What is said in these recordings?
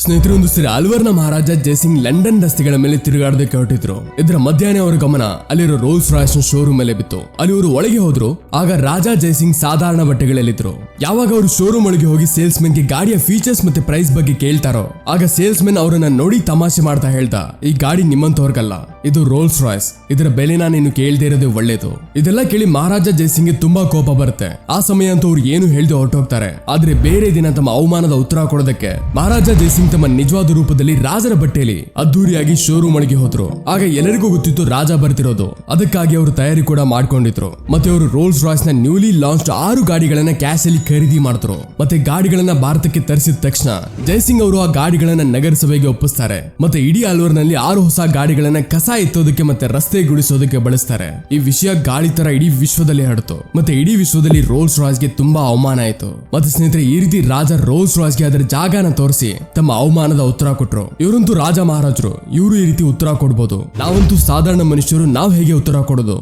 ಸ್ನೇಹಿತರು, ಒಂದು ಸರಿ ಅಲ್ವರ್ನ ಮಹಾರಾಜ ಜಯಸಿಂಗ್ ಲಂಡನ್ ರಸ್ತೆಗಳ ಮೇಲೆ ತಿರುಗಾಡೋದಕ್ಕೆ ಹೊರಟಿದ್ರು. ಇದರ ಮಧ್ಯಾಹ್ನ ಅವರ ಗಮನ ಅಲ್ಲಿರೋ ರೋಲ್ಸ್ ರಾಯ್ಸ್ ಶೋರೂಮ್ ಮೇಲೆ ಬಿತ್ತು. ಅಲ್ಲಿ ಅವರು ಒಳಗೆ ಹೋದ್ರು. ಆಗ ರಾಜ ಜಯಸಿಂಗ್ ಸಾಧಾರಣ ಬಟ್ಟೆಗಳಲ್ಲಿದ್ರು. ಯಾವಾಗ ಅವರು ಶೋರೂಮ್ ಒಳಗೆ ಹೋಗಿ ಸೇಲ್ಸ್ ಮೆನ್ ಗೆ ಗಾಡಿಯ ಫೀಚರ್ಸ್ ಮತ್ತೆ ಪ್ರೈಸ್ ಬಗ್ಗೆ ಕೇಳ್ತಾರೋ, ಆಗ ಸೇಲ್ಸ್ ಮೆನ್ ಅವರನ್ನ ನೋಡಿ ತಮಾಷೆ ಮಾಡ್ತಾ ಹೇಳ್ತಾ, ಈ ಗಾಡಿ ನಿಮ್ಮಂತವ್ರಿಗಲ್ಲ, ಇದು ರೋಲ್ಸ್ ರಾಯ್ಸ್, ಇದರ ಬೆಲೆನ ನೀನು ಕೇಳ್ದೇ ಇರೋದೇ ಒಳ್ಳೇದು. ಇದೆಲ್ಲ ಕೇಳಿ ಮಹಾರಾಜ ಜಯಸಿಂಗ್ ಗೆ ತುಂಬಾ ಕೋಪ ಬರುತ್ತೆ. ಆ ಸಮಯ ಅಂತೂ ಅವ್ರು ಏನು ಹೇಳ್ದೆ ಹೊರಟೋಗ್ತಾರೆ. ಆದ್ರೆ ಬೇರೆ ದಿನ ತಮ್ಮ ಅವಮಾನದ ಉತ್ತರ ಕೊಡೋದಕ್ಕೆ ಮಹಾರಾಜ ಜಯಸಿಂಗ್ ತಮ್ಮ ನಿಜವಾದ ರೂಪದಲ್ಲಿ ರಾಜರ ಬಟ್ಟೆಯಲ್ಲಿ ಅದ್ದೂರಿಯಾಗಿ ಶೋರೂಮ್ ಒಳಗೆ ಹೋದ್ರು. ಆಗ ಎಲ್ಲರಿಗೂ ಗೊತ್ತಿತ್ತು ರಾಜ ಬರ್ತಿರೋದು. ಅದಕ್ಕಾಗಿ ಅವರು ತಯಾರಿ ಕೂಡ ಮಾಡ್ಕೊಂಡಿದ್ರು. ಮತ್ತೆ ಅವರು ರೋಲ್ಸ್ ರಾಯ್ಸ್ ನ ನ್ಯೂಲಿ ಲಾಂಚ್ 6 ಗಾಡಿಗಳನ್ನ ಕ್ಯಾಶ್ ಅಲ್ಲಿ ಖರೀದಿ ಮಾಡಿದ್ರು. ಮತ್ತೆ ಗಾಡಿಗಳನ್ನ ಭಾರತಕ್ಕೆ ತರಿಸಿದ ತಕ್ಷಣ ಜಯಸಿಂಗ್ ಅವರು ಆ ಗಾಡಿಗಳನ್ನ ನಗರಸಭೆಗೆ ಒಪ್ಪಿಸ್ತಾರೆ. ಮತ್ತೆ ಇಡೀ ಅಲ್ವರ್ ನಲ್ಲಿ 6 ಹೊಸ ಗಾಡಿಗಳನ್ನ ಕಸ ಎತ್ತೋದಕ್ಕೆ ಮತ್ತೆ ರಸ್ತೆ ಗುಡಿಸೋದಕ್ಕೆ ಬಳಸ್ತಾರೆ. ಈ ವಿಷಯ ಗಾಳಿ ತರ ಇಡೀ ವಿಶ್ವದಲ್ಲಿ ಹರಡಿತು. ಮತ್ತೆ ಇಡೀ ವಿಶ್ವದಲ್ಲಿ ರೋಲ್ಸ್ ರಾಯ್ಸ್ ಗೆ ತುಂಬಾ ಅವಮಾನ ಆಯ್ತು. ಮತ್ತೆ ಸ್ನೇಹಿತರೆ, ಈ ರೀತಿ ರಾಜ ರೋಲ್ಸ್ ರಾಯ್ಸ್ ಗೆ ಅದರ ಜಾಗನ ತೋರಿಸಿ ತಮ್ಮ ಅವಮಾನದ ಉತ್ತರ ಕೊಟ್ರು. ಇವರಂತೂ ರಾಜ ಮಹಾರಾಜರು, ಇವರು ಈ ರೀತಿ ಉತ್ತರ ಕೊಡ್ಬೋದು. ನಾವಂತೂ ಸಾಧಾರಣ ಮನುಷ್ಯರು, ನಾವು ಹೇಗೆ ಉತ್ತರ ಕೊಡೋದು?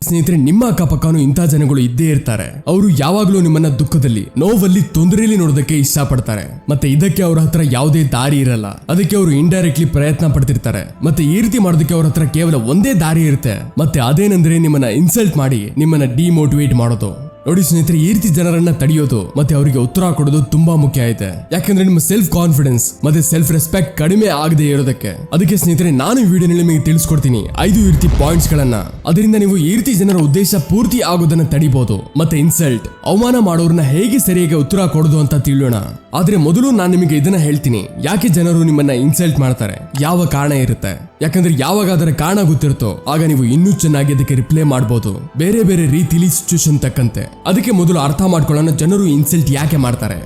ಸ್ನೇಹಿತರೆ, ನಿಮ್ಮ ಅಕ್ಕಪಕ್ಕನೂ ಇಂಥ ಜನಗಳು ಇದ್ದೇ ಇರ್ತಾರೆ. ಅವರು ಯಾವಾಗ್ಲೂ ನಿಮ್ಮನ್ನ ದುಃಖದಲ್ಲಿ, ನೋವಲ್ಲಿ, ತೊಂದರೆಯಲ್ಲಿ ನೋಡೋದಕ್ಕೆ ಇಷ್ಟಪಡ್ತಾರೆ. ಮತ್ತೆ ಇದಕ್ಕೆ ಅವ್ರ ಹತ್ರ ಯಾವುದೇ ದಾರಿ ಇರಲ್ಲ. ಅದಕ್ಕೆ ಅವರು ಇಂಡೈರೆಕ್ಟ್ಲಿ ಪ್ರಯತ್ನ ಪಡ್ತಿರ್ತಾರೆ. ಮತ್ತೆ ಈ ರೀತಿ ಮಾಡೋದಕ್ಕೆ ಅವ್ರ ಹತ್ರ ಕೇವಲ ಒಂದೇ ದಾರಿ ಇರುತ್ತೆ. ಮತ್ತೆ ಅದೇನೆಂದ್ರೆ ನಿಮ್ಮನ್ನ ಇನ್ಸಲ್ಟ್ ಮಾಡಿ ನಿಮ್ಮನ್ನ ಡಿಮೋಟಿವೇಟ್ ಮಾಡೋದು. ನೋಡಿ ಸ್ನೇಹಿತರೆ, ಈ ರೀತಿ ಜನರನ್ನ ತಡೆಯೋದು ಮತ್ತೆ ಅವರಿಗೆ ಉತ್ತರ ಕೊಡೋದು ತುಂಬಾ ಮುಖ್ಯ ಐತೆ. ಯಾಕಂದ್ರೆ ನಿಮ್ಮ ಸೆಲ್ಫ್ ಕಾನ್ಫಿಡೆನ್ಸ್ ಮತ್ತೆ ಸೆಲ್ಫ್ ರೆಸ್ಪೆಕ್ಟ್ ಕಡಿಮೆ ಆಗದೆ ಇರೋದಕ್ಕೆ. ಅದಕ್ಕೆ ಸ್ನೇಹಿತರೆ, ನಾನು ಈ ವಿಡಿಯೋನಲ್ಲಿ ನಿಮಗೆ ತಿಳಿಸ್ಕೊಡ್ತೀನಿ 5 ಈ ರೀತಿ ಪಾಯಿಂಟ್ಸ್ ಗಳನ್ನ. ಅದರಿಂದ ನೀವು ಈ ರೀತಿ ಜನರ ಉದ್ದೇಶ ಪೂರ್ತಿ ಆಗೋದನ್ನ ತಡಿಬಹುದು. ಮತ್ತೆ ಇನ್ಸಲ್ಟ್, ಅವಮಾನ ಮಾಡೋರನ್ನ ಹೇಗೆ ಸರಿಯಾಗಿ ಉತ್ತರ ಕೊಡೋದು ಅಂತ ತಿಳಿಯೋಣ. ಆದ್ರೆ ಮೊದಲು ನಾನು ನಿಮಗೆ ಇದನ್ನ ಹೇಳ್ತೀನಿ, ಯಾಕೆ ಜನರು ನಿಮ್ಮನ್ನ ಇನ್ಸಲ್ಟ್ ಮಾಡ್ತಾರೆ, ಯಾವ ಕಾರಣ ಇರುತ್ತೆ. ಯಾಕಂದ್ರೆ ಯಾವಾಗ ಅದರ ಕಾರಣ ಗೊತ್ತಿರುತ್ತೋ ಆಗ ನೀವು ಇನ್ನೂ ಚೆನ್ನಾಗಿ ಅದಕ್ಕೆ ರಿಪ್ಲೈ ಮಾಡಬಹುದು, ಬೇರೆ ಬೇರೆ ರೀತಿಲಿ ಸಿಚುವೇಶನ್ ತಕ್ಕಂತೆ. ಅದಕ್ಕೆ ಮೊದಲು ಅರ್ಥ ಮಾಡ್ಕೊಳ್ಳೋಣ ಜನರು ಇನ್ಸಲ್ಟ್ ಯಾಕೆ ಮಾಡ್ತಾರೆ.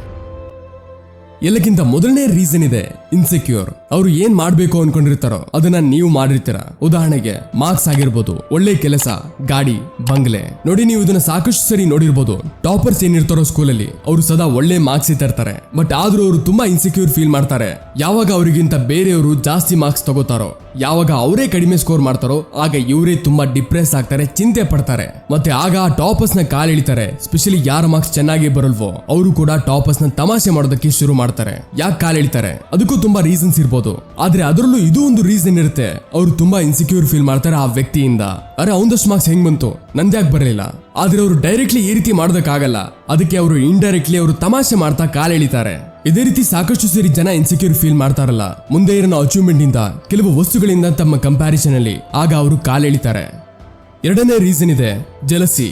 ಎಲ್ಲಕ್ಕಿಂತ ಮೊದಲನೇ ರೀಸನ್ ಇದೆ ಇನ್ಸೆಕ್ಯೂರ್. ಅವರು ಏನ್ ಮಾಡ್ಬೇಕು ಅನ್ಕೊಂಡಿರ್ತಾರೋ ಅದನ್ನ ನೀವು ಮಾಡಿರ್ತೀರ. ಉದಾಹರಣೆಗೆ ಮಾರ್ಕ್ಸ್ ಆಗಿರ್ಬೋದು, ಒಳ್ಳೆ ಕೆಲಸ, ಗಾಡಿ, ಬಂಗ್ಲೆ. ನೋಡಿ, ನೀವು ಇದನ್ನ ಸಾಕಷ್ಟು ಸರಿ ನೋಡಿರ್ಬೋದು. ಟಾಪರ್ಸ್ ಏನಿರ್ತಾರೋ ಸ್ಕೂಲಲ್ಲಿ ಅವರು ಸದಾ ಒಳ್ಳೆ ಮಾರ್ಕ್ಸ್ ತರ್ತಾರೆ. ಬಟ್ ಆದ್ರೂ ಅವರು ತುಂಬಾ ಇನ್ಸೆಕ್ಯೂರ್ ಫೀಲ್ ಮಾಡ್ತಾರೆ ಯಾವಾಗ ಅವರಿಗಿಂತ ಬೇರೆಯವರು ಜಾಸ್ತಿ ಮಾರ್ಕ್ಸ್ ತಗೋತಾರೋ. ಯಾವಾಗ ಅವರೇ ಕಡಿಮೆ ಸ್ಕೋರ್ ಮಾಡ್ತಾರೋ ಆಗ ಇವರೇ ತುಂಬಾ ಡಿಪ್ರೆಸ್ ಆಗ್ತಾರೆ, ಚಿಂತೆ ಪಡ್ತಾರೆ. ಮತ್ತೆ ಆಗ ಟಾಪರ್ಸ್ ನ ಕಾಲೆಳಿತಾರೆ. ಸ್ಪೆಷಲಿ ಯಾರ ಮಾರ್ಕ್ಸ್ ಚೆನ್ನಾಗಿ ಬರಲ್ವೋ ಅವರು ಕೂಡ ಟಾಪರ್ಸ್ ನ ತಮಾಷೆ ಮಾಡೋದಕ್ಕೆ ಶುರು ಮಾಡ್ತಾರೆ. ಯಾಕೆ ಕಾಲೆಳಿತಾರೆ ಅದಕ್ಕೂ ತುಂಬಾ ರೀಸನ್ಸ್ ಇರ್ಬೋದು. ಆದ್ರೆ ಅದರಲ್ಲೂ ಇದು ಒಂದು ರೀಸನ್ ಇರುತ್ತೆ, ಅವರು ತುಂಬಾ ಇನ್ಸೆಕ್ಯೂರ್ ಫೀಲ್ ಮಾಡ್ತಾರೆ ಆ ವ್ಯಕ್ತಿಯಿಂದ. ಅರೆ, ಅವನದಷ್ಟು ಮಾರ್ಕ್ಸ್ ಹೆಂಗ್ ಬಂತು, ನಂದ್ಯಾಕೆ ಬರಲಿಲ್ಲ. ಆದ್ರೆ ಅವರು ಡೈರೆಕ್ಟ್ಲಿ ಈ ರೀತಿ ಮಾಡೋದಕ್ಕಾಗಲ್ಲ. ಅದಕ್ಕೆ ಅವರು ಇಂಡೈರೆಕ್ಟ್ಲಿ ಅವರು ತಮಾಷೆ ಮಾಡ್ತಾ ಕಾಲೆಳಿತಾರೆ. ಇದೇ ರೀತಿ ಸಾಕಷ್ಟು ಸೇರಿ ಜನ ಇನ್ಸೆಕ್ಯೂರ್ ಫೀಲ್ ಮಾಡ್ತಾರಲ್ಲ ಮುಂದೆ ಇರೋ ಅಚೀವ್ಮೆಂಟ್ ಇಂದ, ಕೆಲವು ವಸ್ತುಗಳಿಂದ ತಮ್ಮ ಕಂಪ್ಯಾರಿಸನ್ ಅಲ್ಲಿ, ಆಗ ಅವರು ಕಾಲೆಳಿತಾರೆ. ಎರಡನೇ ರೀಸನ್ ಇದೆ ಜೆಲಸಿ.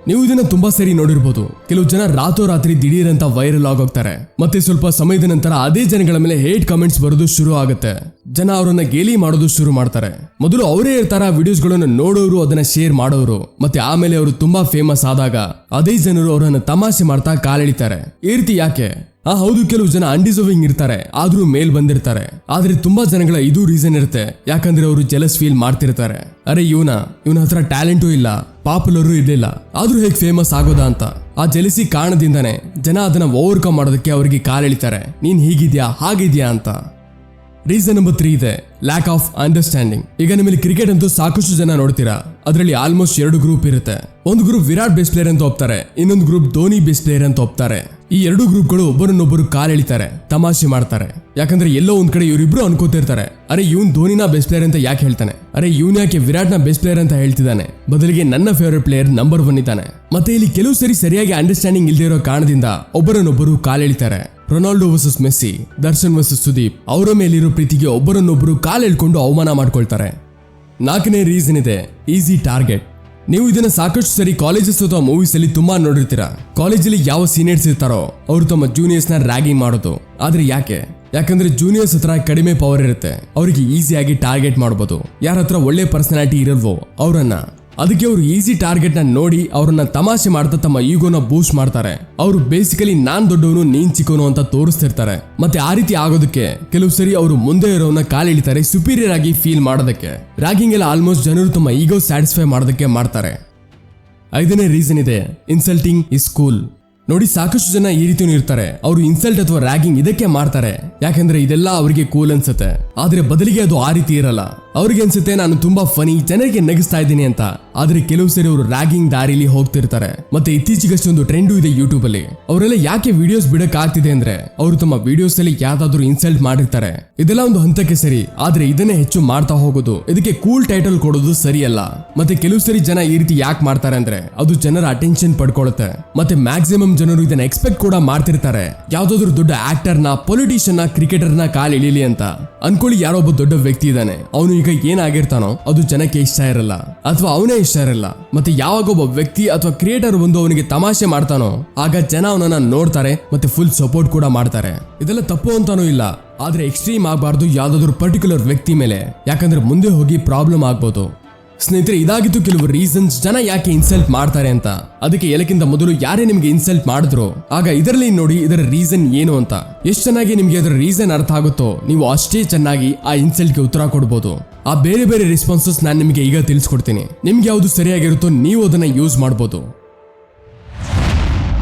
ನೀವು ಇದನ್ನ ತುಂಬಾ ಸರಿ ನೋಡಿರ್ಬೋದು. ಕೆಲವು ಜನ ರಾತ್ರೋರಾತ್ರಿ ದಿಢೀರ್ ಅಂತ ವೈರಲ್ ಆಗೋಗ್ತಾರೆ. ಮತ್ತೆ ಸ್ವಲ್ಪ ಸಮಯದ ನಂತರ ಅದೇ ಜನಗಳ ಮೇಲೆ ಹೇಟ್ ಕಮೆಂಟ್ಸ್ ಬರೋದು ಶುರು ಆಗುತ್ತೆ. ಜನ ಅವರನ್ನ ಗೇಲಿ ಮಾಡೋದು ಶುರು ಮಾಡ್ತಾರೆ. ಮೊದಲು ಅವರೇ ಇರ್ತಾರ ವಿಡಿಯೋಸ್ಗಳನ್ನು ನೋಡೋರು, ಅದನ್ನ ಶೇರ್ ಮಾಡೋರು. ಮತ್ತೆ ಆಮೇಲೆ ಅವರು ತುಂಬಾ ಫೇಮಸ್ ಆದಾಗ ಅದೇ ಜನರು ಅವರನ್ನ ತಮಾಷೆ ಮಾಡ್ತಾ ಕಾಲೆಳಿತಾರೆ. ಈ ರೀತಿ ಯಾಕೆ? ಹೌದು, ಕೆಲವು ಜನ ಅನ್ಡಿಸರ್ವಿಂಗ್ ಇರ್ತಾರೆ, ಆದ್ರೂ ಮೇಲ್ ಬಂದಿರ್ತಾರೆ. ಆದ್ರೆ ತುಂಬಾ ಜನಗಳ ಇದು ರೀಸನ್ ಇರುತ್ತೆ, ಯಾಕಂದ್ರೆ ಅವರು ಜೆಲಸ್ ಫೀಲ್ ಮಾಡ್ತಿರ್ತಾರೆ. ಅರೆ, ಇವನ ಹತ್ರ ಟ್ಯಾಲೆಂಟೂ ಇಲ್ಲ, ಪಾಪ್ಯುಲರು ಇರ್ಲಿಲ್ಲ, ಆದ್ರೂ ಹೇಗೆ ಫೇಮಸ್ ಆಗೋದಾ ಅಂತ. ಆ ಜೆಲಸಿ ಕಾರಣದಿಂದಾನೆ ಜನ ಅದನ್ನ ಓವರ್ಕಮ್ ಮಾಡೋದಕ್ಕೆ ಅವರಿಗೆ ಕಾಲೆಳಿತಾರೆ, ನೀನ್ ಹೀಗಿದ್ಯಾ ಹಾಗಿದ್ಯಾ ಅಂತ. ರೀಸನ್ ನಂಬರ್ 3 ಇದೆ ಲ್ಯಾಕ್ ಆಫ್ ಅಂಡರ್ಸ್ಟ್ಯಾಂಡಿಂಗ್. ಈಗ ನಿಮ್ಮಲ್ಲಿ ಕ್ರಿಕೆಟ್ ಅಂತೂ ಸಾಕಷ್ಟು ಜನ ನೋಡ್ತೀರಾ. ಅದರಲ್ಲಿ ಆಲ್ಮೋಸ್ಟ್ 2 ಗ್ರೂಪ್ ಇರುತ್ತೆ. ಒಂದು ಗ್ರೂಪ್ ವಿರಾಟ್ ಬೆಸ್ಟ್ ಪ್ಲೇಯರ್ ಅಂತ ಒಪ್ತಾರೆ, ಇನ್ನೊಂದು ಗ್ರೂಪ್ ಧೋನಿ ಬೆಸ್ಟ್ ಪ್ಲೇಯರ್ ಅಂತ ಒಪ್ತಾರೆ. ಈ 2 ಗ್ರೂಪ್ಗಳು ಒಬ್ಬರನ್ನೊಬ್ಬರು ಕಾಲೆಳಿತಾರೆ, ತಮಾಷೆ ಮಾಡ್ತಾರೆ. ಯಾಕಂದ್ರೆ ಎಲ್ಲೋ ಒಂದ್ ಕಡೆ ಇವರಿಬ್ರು ಅನ್ಕೋತಿರ್ತಾರೆ, ಅರೆ ಇವನ್ ಧೋನಿನ ಬೆಸ್ಟ್ ಪ್ಲೇಯರ್ ಅಂತ ಯಾಕೆ ಹೇಳ್ತಾನೆ, ಅರೆ ಇವನ್ ಯಾಕೆ ವಿರಾಟ್ ನ ಬೆಸ್ಟ್ ಪ್ಲೇಯರ್ ಅಂತ ಹೇಳ್ತಿದ್ದಾನೆ, ಬದಲಿಗೆ ನನ್ನ ಫೇವರೇಟ್ ಪ್ಲೇಯರ್ ನಂಬರ್ 1 ಇದ್ದಾನೆ. ಮತ್ತೆ ಇಲ್ಲಿ ಕೆಲವು ಸರಿ ಸರಿಯಾಗಿ ಅಂಡರ್ಸ್ಟ್ಯಾಂಡಿಂಗ್ ಇಲ್ಲದೆ ಇರೋ ಕಾರಣದಿಂದ ಒಬ್ಬರನ್ನೊಬ್ಬರು ಕಾಲೆಳಿತಾರೆ. Ronaldo versus Messi, Darshan versus Sudeep, ಅವರ ಮೇಲಿರೋ ಪ್ರೀತಿಗೆ ಒಬ್ಬರನ್ನೊಬ್ಬರು ಕಾಲೆಳ್ಕೊಂಡು ಅವಮಾನ ಮಾಡ್ಕೊಳ್ತಾರೆ. 4ನೇ ರೀಸನ್ ಇದೆ ಈಸಿ ಟಾರ್ಗೆಟ್. ನೀವು ಇದನ್ನ ಸಾಕಷ್ಟು ಸರಿ ಕಾಲೇಜಸ್ ಅಥವಾ ಮೂವೀಸ್ ಅಲ್ಲಿ ತುಂಬಾ ನೋಡಿರ್ತೀರಾ. ಕಾಲೇಜಲ್ಲಿ ಯಾವ ಸೀನಿಯರ್ಸ್ ಇರ್ತಾರೋ ಅವರು ತಮ್ಮ ಜೂನಿಯರ್ಸ್ ನ ರ್ಯಾಗಿಂಗ್ ಮಾಡೋದು. ಆದ್ರೆ ಯಾಕೆ? ಯಾಕಂದ್ರೆ ಜೂನಿಯರ್ಸ್ ಹತ್ರ ಕಡಿಮೆ ಪವರ್ ಇರುತ್ತೆ, ಅವರಿಗೆ ಈಸಿಯಾಗಿ ಟಾರ್ಗೆಟ್ ಮಾಡಬಹುದು. ಯಾರ ಹತ್ರ ಒಳ್ಳೆ ಪರ್ಸನಾಲಿಟಿ ಇರಲ್ವೋ ಅವರನ್ನ. ಅದಕ್ಕೆ ಅವರು ಈಸಿ ಟಾರ್ಗೆಟ್ ನ ನೋಡಿ ಅವರನ್ನ ತಮಾಷೆ ಮಾಡ್ತಾ ತಮ್ಮ ಈಗೋನ ಬೂಸ್ಟ್ ಮಾಡ್ತಾರೆ. ಅವರು ಬೇಸಿಕಲಿ ನಾನ್ ದೊಡ್ಡವನು ನೀನ್ ಚಿಕ್ಕವನು ಅಂತ ತೋರಿಸ್ತಿರ್ತಾರೆ. ಮತ್ತೆ ಆ ರೀತಿ ಆಗೋದಕ್ಕೆ ಕೆಲವು ಸರಿ ಅವರು ಮುಂದೆ ಇರೋವನ್ನ ಕಾಲೆಳಿತಾರೆ, ಸುಪೀರಿಯರ್ ಆಗಿ ಫೀಲ್ ಮಾಡೋದಕ್ಕೆ. ರ್ಯಾಗಿಂಗ್ ಎಲ್ಲ ಆಲ್ಮೋಸ್ಟ್ ಜನರು ತಮ್ಮ ಈಗೋ ಸ್ಯಾಟಿಸ್ಫೈ ಮಾಡೋದಕ್ಕೆ ಮಾಡ್ತಾರೆ. 5ನೇ ರೀಸನ್ ಇದೆ ಇನ್ಸಲ್ಟಿಂಗ್ ಇಸ್ ಕೂಲ್. ನೋಡಿ, ಸಾಕಷ್ಟು ಜನ ಈ ರೀತಿಯೂ ಇರ್ತಾರೆ. ಅವರು ಇನ್ಸಲ್ಟ್ ಅಥವಾ ರ್ಯಾಗಿಂಗ್ ಇದಕ್ಕೆ ಮಾಡ್ತಾರೆ ಯಾಕಂದ್ರೆ ಇದೆಲ್ಲ ಅವರಿಗೆ ಕೂಲ್ ಅನ್ಸುತ್ತೆ. ಆದ್ರೆ ಬದಲಿಗೆ ಅದು ಆ ರೀತಿ ಇರಲ್ಲ. ಅವ್ರಿಗೆ ಅನ್ಸುತ್ತೆ ನಾನು ತುಂಬಾ ಫನಿ, ಜನರಿಗೆ ನಗಿಸ್ತಾ ಇದ್ದೀನಿ ಅಂತ. ಆದ್ರೆ ಕೆಲವು ಸರಿ ಅವರು ರ್ಯಾಗಿಂಗ್ ದಾರಿಲಿ ಹೋಗ್ತಿರ್ತಾರೆ. ಮತ್ತೆ ಇತ್ತೀಚೆಗಷ್ಟೇ ಒಂದು ಟ್ರೆಂಡು ಇದೆ ಯೂಟ್ಯೂಬ್ ಅಲ್ಲಿ. ಅವರೆಲ್ಲ ಯಾಕೆ ವಿಡಿಯೋಸ್ ಬಿಡಕ್ ಆಗ್ತಿದೆ ಅಂದ್ರೆ ಅವರು ತಮ್ಮ ವಿಡಿಯೋಸ್ ಅಲ್ಲಿ ಯಾವ್ದಾದ್ರು ಇನ್ಸಲ್ಟ್ ಮಾಡಿರ್ತಾರೆ. ಇದೆಲ್ಲ ಒಂದು ಹಂತಕ್ಕೆ ಸರಿ, ಆದ್ರೆ ಇದನ್ನೇ ಹೆಚ್ಚು ಮಾಡ್ತಾ ಹೋಗೋದು, ಇದಕ್ಕೆ ಕೂಲ್ ಟೈಟಲ್ ಕೊಡೋದು ಸರಿಯಲ್ಲ. ಮತ್ತೆ ಕೆಲವು ಸರಿ ಜನ ಈ ರೀತಿ ಯಾಕೆ ಮಾಡ್ತಾರೆ ಅಂದ್ರೆ ಅದು ಜನರ ಅಟೆನ್ಷನ್ ಪಡ್ಕೊಳ್ಳುತ್ತೆ. ಮತ್ತೆ ಮ್ಯಾಕ್ಸಿಮಮ್ ಜನರು ಇದನ್ನ ಎಕ್ಸ್ಪೆಕ್ಟ್ ಕೂಡ ಮಾಡ್ತಿರ್ತಾರೆ. ಯಾವ್ದಾದ್ರು ದೊಡ್ಡ ಆಕ್ಟರ್ ನ, ಪೊಲಿಟಿಷಿಯನ್ ನ, ಕ್ರಿಕೆಟರ್ ನ ಕಾಲ್ ಇಳಿಲಿ ಅಂತ ಅನ್ಕೊಳ್ಳಿ. ಯಾರೋ ಒಬ್ಬ ದೊಡ್ಡ ವ್ಯಕ್ತಿ ಇದ್ದಾನೆ, ಅವನು ಈಗ ಏನಾಗಿರ್ತಾನೋ ಅದು ಜನಕ್ಕೆ ಇಷ್ಟ ಇರಲ್ಲ ಅಥವಾ ಅವನೇ ಇಷ್ಟ ಇರಲ್ಲ. ಮತ್ತೆ ಯಾವಾಗ ಒಬ್ಬ ವ್ಯಕ್ತಿ ಅಥವಾ ಕ್ರಿಯೇಟರ್ ಬಂದು ಅವನಿಗೆ ತಮಾಷೆ ಮಾಡ್ತಾನೋ ಆಗ ಜನ ಅವನನ್ನ ನೋಡ್ತಾರೆ ಮತ್ತೆ ಫುಲ್ ಸಪೋರ್ಟ್ ಕೂಡ ಮಾಡ್ತಾರೆ. ಇದೆಲ್ಲ ತಪ್ಪು ಅಂತಾನೂ ಇಲ್ಲ, ಆದ್ರೆ ಎಕ್ಸ್ಟ್ರೀಮ್ ಆಗಬಾರ್ದು ಯಾವ್ದಾದ್ರು ಪರ್ಟಿಕ್ಯುಲರ್ ವ್ಯಕ್ತಿ ಮೇಲೆ, ಯಾಕಂದ್ರೆ ಮುಂದೆ ಹೋಗಿ ಪ್ರಾಬ್ಲಮ್ ಆಗ್ಬೋದು. ಸ್ನೇಹಿತರೆ, ಇದಾಗಿತ್ತು ಕೆಲವು ರೀಸನ್ಸ್ ಜನ ಯಾಕೆ ಇನ್ಸಲ್ಟ್ ಮಾಡ್ತಾರೆ ಅಂತ. ಅದಕ್ಕೆ ಎಲ್ಲಕ್ಕಿಂತ ಮೊದಲು ಯಾರೇ ನಿಮ್ಗೆ ಇನ್ಸಲ್ಟ್ ಮಾಡಿದ್ರು ಆಗ ಇದರಲ್ಲಿ ನೋಡಿ ಇದರ ರೀಸನ್ ಏನು ಅಂತ. ಎಷ್ಟು ಚೆನ್ನಾಗಿ ನಿಮ್ಗೆ ಅದರ ರೀಸನ್ ಅರ್ಥ ಆಗುತ್ತೋ ನೀವು ಅಷ್ಟೇ ಚೆನ್ನಾಗಿ ಆ ಇನ್ಸಲ್ಟ್ಗೆ ಉತ್ತರ ಕೊಡ್ಬೋದು. ಆ ಬೇರೆ ಬೇರೆ ರೆಸ್ಪಾನ್ಸಸ್ ನಾನು ನಿಮಗೆ ಈಗ ತಿಳಿಸ್ಕೊಡ್ತೀನಿ. ನಿಮ್ಗೆ ಯಾವುದು ಸರಿಯಾಗಿರುತ್ತೋ ನೀವು ಅದನ್ನ ಯೂಸ್ ಮಾಡ್ಬೋದು.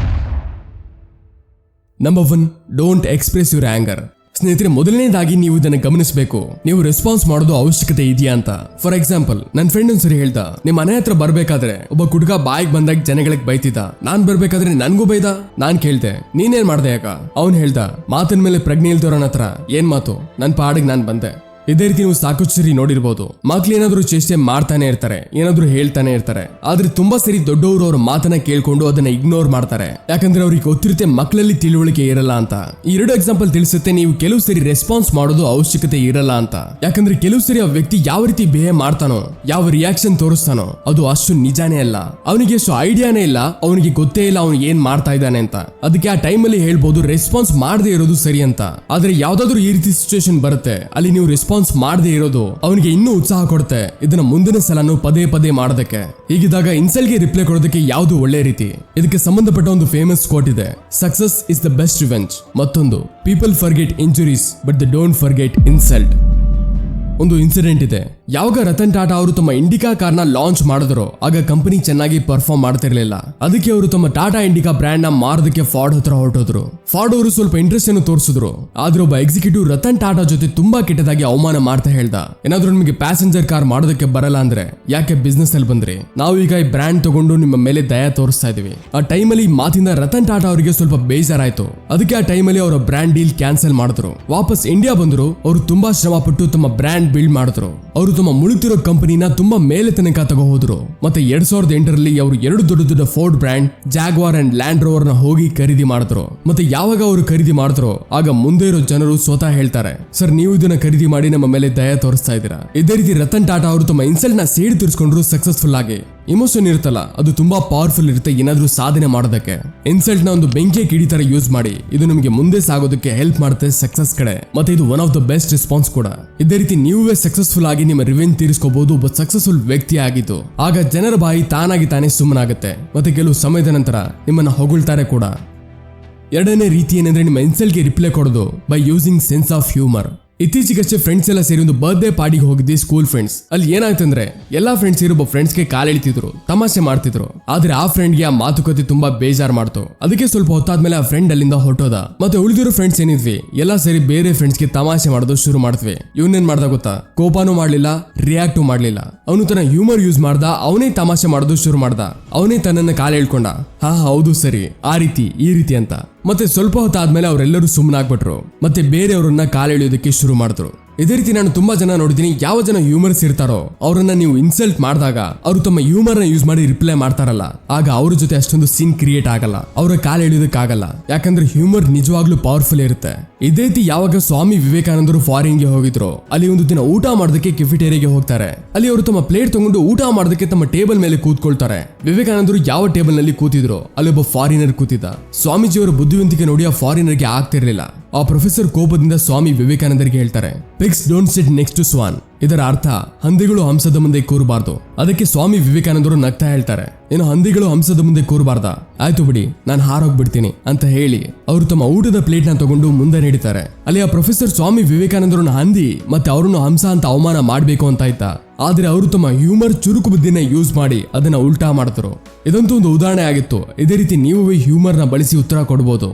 Number 1, don't express your anger. ಸ್ನೇಹಿತರೆ, ಮೊದಲನೇದಾಗಿ ನೀವು ಇದನ್ನ ಗಮನಿಸಬೇಕು, ನೀವು ರೆಸ್ಪಾನ್ಸ್ ಮಾಡೋದು ಅವಶ್ಯಕತೆ ಇದೆಯಾ ಅಂತ. ಫಾರ್ ಎಕ್ಸಾಂಪಲ್, ನನ್ನ ಫ್ರೆಂಡ್ ಒಂದ್ಸರಿ ಹೇಳ್ದ, ನಿಮ್ ಮನೆ ಹತ್ರ ಬರ್ಬೇಕಾದ್ರೆ ಒಬ್ಬ ಹುಡುಗ ಬಾಯಿಗೆ ಬಂದಾಗ ಜನಗಳಿಗೆ ಬೈತಿದ್ದ. ನಾನ್ ಬರ್ಬೇಕಾದ್ರೆ ನನ್ಗೂ ಬೈದ. ನಾನ್ ಕೇಳ್ದೆ, ನೀನೇನ್ ಮಾಡ್ದೆ ಯಾಕ? ಅವ್ನ್ ಹೇಳ್ದ, ಮಾತಿನ ಮೇಲೆ ಪ್ರಜ್ಞೆ ಇಲ್ದವ್ರನ್ನ ಹತ್ರ ಏನ್ ಮಾತು, ನನ್ ಪಾಡಿಗೆ ನಾನ್ ಬಂದೆ. ಇದೇ ರೀತಿ ನೀವು ಸಾಕಷ್ಟು ಸರಿ ನೋಡಿರ್ಬೋದು. ಮಕ್ಳು ಏನಾದ್ರು ಚೇಷ್ಟೆ ಮಾಡ್ತಾನೆ ಇರ್ತಾರೆ, ಏನಾದ್ರು ಹೇಳ್ತಾನೆ ಇರ್ತಾರೆ. ಆದ್ರೆ ತುಂಬಾ ಸರಿ ದೊಡ್ಡವರು ಅವ್ರ ಮಾತನ್ನ ಕೇಳ್ಕೊಂಡು ಅದನ್ನ ಇಗ್ನೋರ್ ಮಾಡ್ತಾರೆ, ಯಾಕಂದ್ರೆ ಅವ್ರಿಗೆ ಗೊತ್ತಿರುತ್ತೆ ಮಕ್ಕಳಲ್ಲಿ ತಿಳುವಳಿಕೆ ಇರಲ್ಲ ಅಂತ. ಈ 2 ಎಕ್ಸಾಂಪಲ್ ತಿಳಿಸುತ್ತೆ ನೀವು ಕೆಲವು ಸರಿ ರೆಸ್ಪಾನ್ಸ್ ಮಾಡೋದು ಅವಶ್ಯಕತೆ ಇರಲ್ಲ ಅಂತ. ಯಾಕಂದ್ರೆ ಕೆಲವು ಸರಿ ಆ ವ್ಯಕ್ತಿ ಯಾವ ರೀತಿ ಬಿಹೇವ್ ಮಾಡ್ತಾನೋ, ಯಾವ ರಿಯಾಕ್ಷನ್ ತೋರಿಸ್ತಾನೋ ಅದು ಅಷ್ಟು ನಿಜಾನೇ ಅಲ್ಲ. ಅವನಿಗೆ ಅಷ್ಟು ಐಡಿಯಾನೇ ಇಲ್ಲ, ಅವನಿಗೆ ಗೊತ್ತೇ ಇಲ್ಲ ಅವನು ಏನ್ ಮಾಡ್ತಾ ಇದ್ದಾನೆ ಅಂತ. ಅದಕ್ಕೆ ಆ ಟೈಮಲ್ಲಿ ಹೇಳ್ಬೋದು ರೆಸ್ಪಾನ್ಸ್ ಮಾಡದೇ ಇರೋದು ಸರಿ ಅಂತ. ಆದ್ರೆ ಯಾವ್ದಾದ್ರು ಈ ರೀತಿ ಸಿಚುವೇಶನ್ ಬರುತ್ತೆ, ಅಲ್ಲಿ ನೀವು ರೆಸ್ಪಾನ್ಸ್ ಮಾಡದೇ ಇರೋದು ಅವನಿಗೆ ಇನ್ನೂ ಉತ್ಸಾಹ ಕೊಡುತ್ತೆ ಇದನ್ನ ಮುಂದಿನ ಸಲನು ಪದೇ ಪದೇ ಮಾಡೋದಕ್ಕೆ. ಹೀಗಿದ್ದಾಗ ಇನ್ಸಲ್ಟ್ಗೆ ರಿಪ್ಲೈ ಕೊಡೋದಕ್ಕೆ ಯಾವುದು ಒಳ್ಳೆ ರೀತಿ? ಇದಕ್ಕೆ ಸಂಬಂಧಪಟ್ಟ ಒಂದು ಫೇಮಸ್ ಕೋಟ್ ಇದೆ, success is the best revenge. ಮತ್ತೊಂದು, people forget injuries but they don't forget insult. ಒಂದು ಇನ್ಸಿಡೆಂಟ್ ಇದೆ. ಯಾವಾಗ ರತನ್ ಟಾಟಾ ಅವರು ತಮ್ಮ ಇಂಡಿಕಾ ಕಾರ್ನ ಲಾಂಚ್ ಮಾಡಿದ್ರು ಆಗ ಕಂಪನಿ ಚೆನ್ನಾಗಿ ಪರ್ಫಾರ್ಮ್ ಮಾಡ್ತಿರ್ಲಿಲ್ಲ. ಅದಕ್ಕೆ ಅವರು ತಮ್ಮ ಟಾಟಾ ಇಂಡಿಕಾ ಬ್ರ್ಯಾಂಡ್ ನ ಮಾರೋದಕ್ಕೆ ಫಾರ್ಡ್ ಹತ್ರ ಹೊರಟೋದ್ರು. ಫಾರ್ಡ್ ಅವರು ಸ್ವಲ್ಪ ಇಂಟ್ರೆಸ್ಟ್ ಅನ್ನು ತೋರಿಸಿದ್ರು. ಆದ್ರೆ ಒಬ್ಬ ಎಕ್ಸಿಕ್ಯೂಟಿವ್ ರತನ್ ಟಾಟಾ ಜೊತೆ ತುಂಬಾ ಕೆಟ್ಟದಾಗಿ ಅವಮಾನ ಮಾಡ್ತಾ ಹೇಳ್ದ, ಏನಾದ್ರೂ ನಿಮಗೆ ಪ್ಯಾಸೆಂಜರ್ ಕಾರ್ ಮಾಡೋದಕ್ಕೆ ಬರಲ್ಲ ಅಂದ್ರೆ ಯಾಕೆ ಬಿಸ್ನೆಸ್ ಅಲ್ಲಿ ಬಂದ್ರಿ? ನಾವು ಈಗ ಈ ಬ್ರ್ಯಾಂಡ್ ತಗೊಂಡು ನಿಮ್ಮ ಮೇಲೆ ದಯ ತೋರಿಸ್ತಾ ಇದೀವಿ. ಆ ಟೈಮಲ್ಲಿ ಮಾತಿಂದ ರತನ್ ಟಾಟಾ ಅವರಿಗೆ ಸ್ವಲ್ಪ ಬೇಜಾರಾಯ್ತು. ಅದಕ್ಕೆ ಆ ಟೈಮಲ್ಲಿ ಅವರ ಬ್ರ್ಯಾಂಡ್ ಡೀಲ್ ಕ್ಯಾನ್ಸಲ್ ಮಾಡಿದ್ರು. ವಾಪಸ್ ಇಂಡಿಯಾ ಬಂದ್ರು. ಅವರು ತುಂಬಾ ಶ್ರಮ ಪಟ್ಟು ತಮ್ಮ ಬ್ರ್ಯಾಂಡ್ ಬಿಲ್ಡ್ ಮಾಡಿದ್ರು. ಅವರು ತಮ್ಮ ಮುಳುಗ್ತಿರೋ ಕಂಪನಿನ ತುಂಬಾ ಮೇಲೆ ತನಕ ತಗೋ ಹೋದ್ರು. ಮತ್ತೆ 2008ರಲ್ಲಿ ಅವರು 2 ದೊಡ್ಡ ದೊಡ್ಡ Ford brand, Jaguar and land rover ನ ಹೋಗಿ ಖರೀದಿ ಮಾಡಿದ್ರು. ಮತ್ತೆ ಯಾವಾಗ ಅವರು ಖರೀದಿ ಮಾಡಿದ್ರು ಆಗ ಮುಂದೆ ಇರೋ ಜನರು ಸ್ವತಃ ಹೇಳ್ತಾರೆ, ಸರ್ ನೀವು ಇದನ್ನ ಖರೀದಿ ಮಾಡಿ ನಮ್ಮ ಮೇಲೆ ದಯ ತೋರಿಸ್ತಾ ಇದ್ದೀರಾ. ಇದೇ ರೀತಿ ರತನ್ ಟಾಟಾ ಅವರು ತಮ್ಮ ಇನ್ಸಲ್ಟ್ ನ ಸೇಡಿ ತೀರಿಸ್ಕೊಂಡ್ರು ಸಕ್ಸಸ್ಫುಲ್ ಆಗಿ. ಇಮೋಷನ್ ಇರುತ್ತಲ್ಲ ಅದು ತುಂಬಾ ಪವರ್ಫುಲ್ ಇರುತ್ತೆ ಏನಾದ್ರೂ ಸಾಧನೆ ಮಾಡೋದಕ್ಕೆ. ಇನ್ಸಲ್ಟ್ ನ ಒಂದು ಬೆಂಕಿ ಕಿಡಿ ತರ ಯೂಸ್ ಮಾಡಿ, ಇದು ನಿಮಗೆ ಮುಂದೆ ಸಾಗೋದಕ್ಕೆ ಹೆಲ್ಪ್ ಮಾಡುತ್ತೆ ಸಕ್ಸಸ್ ಕಡೆ. ಮತ್ತೆ ಇದು one of the best response ಕೂಡ. ಇದೇ ರೀತಿ ನೀವೇ ಸಕ್ಸಸ್ಫುಲ್ ಆಗಿ ನಿಮ್ಮ ರಿವೆಂಜ್ ತೀರಿಸ್ಕೋಬಹುದು ಒಬ್ಬ ಸಕ್ಸಸ್ಫುಲ್ ವ್ಯಕ್ತಿ ಆಗಿದ್ದು. ಆಗ ಜನರ ಬಾಯಿ ತಾನಾಗಿ ತಾನೇ ಸುಮ್ಮನಾಗುತ್ತೆ. ಮತ್ತೆ ಕೆಲವು ಸಮಯದ ನಂತರ ನಿಮ್ಮನ್ನ ಹೊಗಳ್ತಾರೆ ಕೂಡ. ಎರಡನೇ ರೀತಿ ಏನಂದ್ರೆ ನಿಮ್ಮ ಇನ್ಸಲ್ಟ್ಗೆ ರಿಪ್ಲೈ ಕೊಡೋದು by using sense of humour. ಇತ್ತೀಚೆಗಷ್ಟೇ ಫ್ರೆಂಡ್ಸ್ ಎಲ್ಲ ಸೇರಿ ಒಂದು ಬರ್ತ್ಡೇ ಪಾರ್ಟಿಗೆ ಹೋಗಿದ್ದೆ, ಸ್ಕೂಲ್ ಫ್ರೆಂಡ್ಸ್. ಅಲ್ಲಿ ಏನಾಯ್ತಂದ್ರೆ ಎಲ್ಲಾ ಫ್ರೆಂಡ್ಸ್ ಸೇರಿ ಒಬ್ಬ ಫ್ರೆಂಡ್ಸ್ಗೆ ಕಾಲೆಳಿತಿದ್ರು, ತಮಾಷೆ ಮಾಡ್ತಿದ್ರು. ಆದ್ರೆ ಆ ಫ್ರೆಂಡ್ಗೆ ಆ ಮಾತುಕತೆ ತುಂಬಾ ಬೇಜಾರ್ ಮಾಡ್ತು. ಅದಕ್ಕೆ ಸ್ವಲ್ಪ ಹೊತ್ತಾದ್ಮೇಲೆ ಆ ಫ್ರೆಂಡ್ ಅಲ್ಲಿಂದ ಹೊರಟೋದ. ಮತ್ತೆ ಉಳಿದಿರೋ ಫ್ರೆಂಡ್ಸ್ ಏನಿದ್ವಿ ಎಲ್ಲಾ ಸೇರಿ ಬೇರೆ ಫ್ರೆಂಡ್ಸ್ಗೆ ತಮಾಷೆ ಮಾಡೋದು ಶುರು ಮಾಡ್ತೀವಿ. ಇವನೇನ್ ಮಾಡ್ದ ಗೊತ್ತಾ? ಕೋಪಾನು ಮಾಡ್ಲಿಲ್ಲ, ರಿಯಾಕ್ಟು ಮಾಡ್ಲಿಲ್ಲ. ಅವನು ತನ್ನ ಹ್ಯೂಮರ್ ಯೂಸ್ ಮಾಡ್ದ, ಅವನೇ ತಮಾಷೆ ಮಾಡೋದು ಶುರು ಮಾಡ್ದ. ಅವನೇ ತನ್ನನ್ನ ಕಾಲು ಹೇಳ್ಕೊಂಡ, ಹಾ ಹೌದು ಸರಿ, ಆ ರೀತಿ ಈ ರೀತಿ ಅಂತ. ಮತ್ತೆ ಸ್ವಲ್ಪ ಹೊತ್ತಾದ್ಮೇಲೆ ಅವರೆಲ್ಲರೂ ಸುಮ್ಮನಾಗ್ಬಿಟ್ರು. ಮತ್ತೆ ಬೇರೆಯವರನ್ನ ಕಾಲೆಳೆಯೋದಕ್ಕೆ ಶುರು ಮಾಡಿದ್ರು. ಇದೇ ರೀತಿ ನಾನು ತುಂಬಾ ಜನ ನೋಡಿದೀನಿ. ಯಾವ ಜನ ಹ್ಯೂಮರ್ಸ್ ಇರ್ತಾರೋ ಅವರನ್ನ ನೀವು ಇನ್ಸಲ್ಟ್ ಮಾಡಿದಾಗ ಅವರು ತಮ್ಮ ಹ್ಯೂಮರ್ ನ ಯೂಸ್ ಮಾಡಿ ರಿಪ್ಲೈ ಮಾಡ್ತಾರಲ್ಲ, ಆಗ ಅವ್ರ ಜೊತೆ ಅಷ್ಟೊಂದು ಸೀನ್ ಕ್ರಿಯೇಟ್ ಆಗಲ್ಲ, ಅವರ ಕಾಲು ಎಳೆಯೋದಕ್ಕಾಗಲ್ಲ. ಯಾಕಂದ್ರೆ ಹ್ಯೂಮರ್ ನಿಜವಾಗ್ಲೂ ಪವರ್ಫುಲ್ ಇರುತ್ತೆ. ಇದೇ ರೀತಿ ಯಾವಾಗ ಸ್ವಾಮಿ ವಿವೇಕಾನಂದರು ಫಾರಿನ್ಗೆ ಹೋಗಿದ್ರು, ಅಲ್ಲಿ ಒಂದು ದಿನ ಊಟ ಮಾಡೋದಕ್ಕೆ ಕೆಫಿಟೇರಿಯಾಗೆ ಹೋಗ್ತಾರೆ. ಅಲ್ಲಿ ಅವರು ತಮ್ಮ ಪ್ಲೇಟ್ ತಗೊಂಡು ಊಟ ಮಾಡೋದಕ್ಕೆ ತಮ್ಮ ಟೇಬಲ್ ಮೇಲೆ ಕೂತ್ಕೊಳ್ತಾರೆ. ವಿವೇಕಾನಂದರು ಯಾವ ಟೇಬಲ್ ನಲ್ಲಿ ಕೂತಿದ್ರು ಅಲ್ಲಿ ಒಬ್ಬ ಫಾರಿನರ್ ಕೂತಿದ್ದ. ಸ್ವಾಮೀಜಿಯವರ ಬುದ್ಧಿವಂತಿಕೆ ನೋಡಿ ಆ ಫಾರಿನರ್ಗೆ ಆಗ್ತಿರ್ಲಿಲ್ಲ. ಆ ಪ್ರೊಫೆಸರ್ ಕೋಪದಿಂದ ಸ್ವಾಮಿ ವಿವೇಕಾನಂದರಿಗೆ ಹೇಳ್ತಾರೆ, pigs don't sit next to swan. ಇದರ ಅರ್ಥ ಹಂದಿಗಳು ಹಂಸದ ಮುಂದೆ ಕೂರಬಾರ್ದು. ಅದಕ್ಕೆ ಸ್ವಾಮಿ ವಿವೇಕಾನಂದರು ನಗ್ತಾ ಹೇಳ್ತಾರೆ, ಏನು ಹಂದಿಗಳು ಹಂಸದ ಮುಂದೆ ಕೂರಬಾರ್ದ? ಆಯ್ತು ಬಿಡಿ, ನಾನು ಹಾರೋಗ್ಬಿಡ್ತೀನಿ ಅಂತ ಹೇಳಿ ಅವರು ತಮ್ಮ ಊಟದ ಪ್ಲೇಟ್ ನ ತಗೊಂಡು ಮುಂದೆ ನಡೀತಾರೆ. ಅಲ್ಲಿ ಆ ಪ್ರೊಫೆಸರ್ ಸ್ವಾಮಿ ವಿವೇಕಾನಂದರನ್ನ ಹಂದಿ ಮತ್ತೆ ಅವರನ್ನು ಹಂಸ ಅಂತ ಅವಮಾನ ಮಾಡ್ಬೇಕು ಅಂತ ಇತ್ತ. ಆದ್ರೆ ಅವರು ತಮ್ಮ ಹ್ಯೂಮರ್ ಚುರುಕು ಬುದ್ಧಿನ ಯೂಸ್ ಮಾಡಿ ಅದನ್ನ ಉಲ್ಟಾ ಮಾಡಿದ್ರು. ಇದಂತೂ ಒಂದು ಉದಾಹರಣೆ ಆಗಿತ್ತು. ಇದೇ ರೀತಿ ನೀವು ಹ್ಯೂಮರ್ ನ ಬಳಸಿ ಉತ್ತರ ಕೊಡಬಹುದು.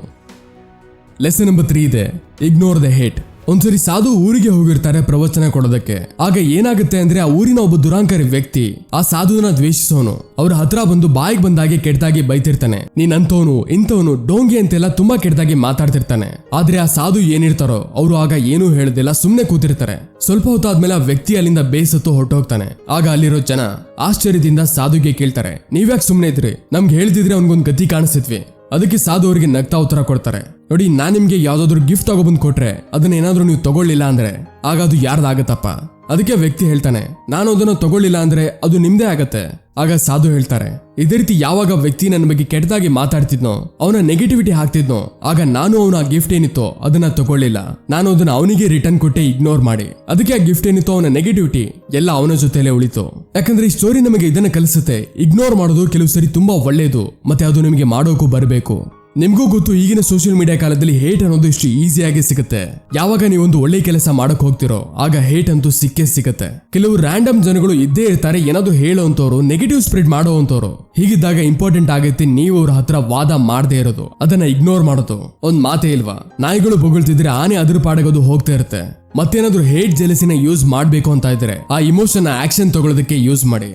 ಲೆಸನ್ ನಂಬರ್ 3 ಇದೆ, ಇಗ್ನೋರ್ ದ ಹೇಟ್. ಒಂದ್ಸರಿ ಸಾಧು ಊರಿಗೆ ಹೋಗಿರ್ತಾರೆ ಪ್ರವಚನ ಕೊಡೋದಕ್ಕೆ. ಆಗ ಏನಾಗುತ್ತೆ ಅಂದ್ರೆ ಆ ಊರಿನ ಒಬ್ಬ ದುರಾಂಕಾರಿ ವ್ಯಕ್ತಿ ಆ ಸಾಧುವನ್ನ ದ್ವೇಷಿಸೋನು ಅವ್ರ ಹತ್ರ ಬಂದು ಬಾಯಿಗೆ ಬಂದಾಗೆ ಕೆಟ್ಟದಾಗಿ ಬೈತಿರ್ತಾನೆ. ನೀನ್ ಅಂತವನು ಇಂಥವನು ಡೋಂಗಿ ಅಂತೆಲ್ಲ ತುಂಬಾ ಕೆಟ್ಟದಾಗಿ ಮಾತಾಡ್ತಿರ್ತಾನೆ. ಆದ್ರೆ ಆ ಸಾಧು ಏನಿರ್ತಾರೋ ಅವರು ಆಗ ಏನೂ ಹೇಳದಿಲ್ಲ, ಸುಮ್ನೆ ಕೂತಿರ್ತಾರೆ. ಸ್ವಲ್ಪ ಹೊತ್ತಾದ್ಮೇಲೆ ಆ ವ್ಯಕ್ತಿ ಅಲ್ಲಿಂದ ಬೇಸತ್ತು ಹೊರಟೋಗ್ತಾನೆ. ಆಗ ಅಲ್ಲಿರೋ ಜನ ಆಶ್ಚರ್ಯದಿಂದ ಸಾಧುಗೆ ಕೇಳ್ತಾರೆ, ನೀವ್ಯಾಕೆ ಸುಮ್ನೆ ಇದ್ರಿ? ನಮ್ಗೆ ಹೇಳ್ತಿದ್ರೆ ಅವ್ನಿಗೊಂದು ಗತಿ ಕಾಣಿಸ್ತಿದ್ವಿ. ಅದಕ್ಕೆ ಸಾಧು ಅವರಿಗೆ ನಗ್ತಾ ಉತ್ತರ ಕೊಡ್ತಾರೆ, ನೋಡಿ ನಾನ್ ನಿಮ್ಗೆ ಯಾವ್ದಾದ್ರು ಗಿಫ್ಟ್ ತಗೊಬಂದ್ ಕೊಟ್ರೆ ಅದನ್ನ ಏನಾದ್ರೂ ನೀವು ತಗೊಳ್ಳಿಲ್ಲ ಅಂದ್ರೆ ಆಗ ಅದು ಯಾರ್ದಾಗತ್ತಪ್ಪ? ಅದಕ್ಕೆ ವ್ಯಕ್ತಿ ಹೇಳ್ತಾನೆ, ನಾನು ಅದನ್ನ ತಗೊಳ್ಳಿಲ್ಲ ಅಂದ್ರೆ ಅದು ನಿಮ್ದೇ ಆಗತ್ತೆ. ಆಗ ಸಾಧು ಹೇಳ್ತಾರೆ, ಇದೇ ರೀತಿ ಯಾವಾಗ ವ್ಯಕ್ತಿ ನನ್ನ ಬಗ್ಗೆ ಕೆಟ್ಟದಾಗಿ ಮಾತಾಡ್ತಿದ್ನೋ ಅವನ ನೆಗೆಟಿವಿಟಿ ಹಾಕ್ತಿದ್ನೋ ಆಗ ನಾನು ಅವನ ಗಿಫ್ಟ್ ಏನಿತ್ತೋ ಅದನ್ನ ತಗೊಳ್ಳಿಲ್ಲ, ನಾನು ಅದನ್ನ ಅವನಿಗೆ ರಿಟರ್ನ್ ಕೊಟ್ಟೆ ಇಗ್ನೋರ್ ಮಾಡಿ. ಅದಕ್ಕೆ ಆ ಗಿಫ್ಟ್ ಏನಿತ್ತೋ ಅವನ ನೆಗೆಟಿವಿಟಿ ಎಲ್ಲ ಅವನ ಜೊತೆಲೆ ಉಳಿತು. ಯಾಕಂದ್ರೆ ಈ ಸ್ಟೋರಿ ನಮಗೆ ಇದನ್ನ ಕಲಿಸುತ್ತೆ, ಇಗ್ನೋರ್ ಮಾಡೋದು ಕೆಲವು ಸರಿ ತುಂಬಾ ಒಳ್ಳೇದು, ಮತ್ತೆ ಅದು ನಿಮಗೆ ಮಾಡೋಕು ಬರಬೇಕು. ನಿಮ್ಗೂ ಗೊತ್ತು ಈಗಿನ ಸೋಷಿಯಲ್ ಮೀಡಿಯಾ ಕಾಲದಲ್ಲಿ ಹೇಟ್ ಅನ್ನೋದು ಇಷ್ಟು ಈಸಿಯಾಗಿ ಸಿಗುತ್ತೆ. ಯಾವಾಗ ನೀವೊಂದು ಒಳ್ಳೆ ಕೆಲಸ ಮಾಡಕ್ ಹೋಗ್ತಿರೋ ಆಗ ಹೇಟ್ ಅಂತೂ ಸಿಕ್ಕೇ ಸಿಗುತ್ತೆ. ಕೆಲವು ರ್ಯಾಂಡಮ್ ಜನಗಳು ಇದ್ದೇ ಇರ್ತಾರೆ, ಏನಾದ್ರು ಹೇಳೋಂತವ್ರು, ನೆಗೆಟಿವ್ ಸ್ಪ್ರೆಡ್ ಮಾಡೋಂತವ್ರು. ಹೀಗಿದ್ದಾಗ ಇಂಪಾರ್ಟೆಂಟ್ ಆಗೈತೆ ನೀವು ಅವ್ರ ಹತ್ರ ವಾದ ಮಾಡದೇ ಇರೋದು, ಅದನ್ನ ಇಗ್ನೋರ್ ಮಾಡೋದು. ಒಂದ್ ಮಾತೇ ಇಲ್ವಾ, ನಾಯಿಗಳು ಬೊಗಳ್ತಿದ್ರೆ ಆನೆ ಅದ್ರ ಪಾಡಗೋದು ಹೋಗ್ತಾ ಇರುತ್ತೆ. ಮತ್ತೇನಾದ್ರೂ ಹೇಟ್ ಜೆಲಸಿನ ಯೂಸ್ ಮಾಡ್ಬೇಕು ಅಂತ ಇದ್ರೆ ಆ ಇಮೋಷನ್ ಆಕ್ಷನ್ ತಗೊಳ್ಳೋದಕ್ಕೆ ಯೂಸ್ ಮಾಡಿ.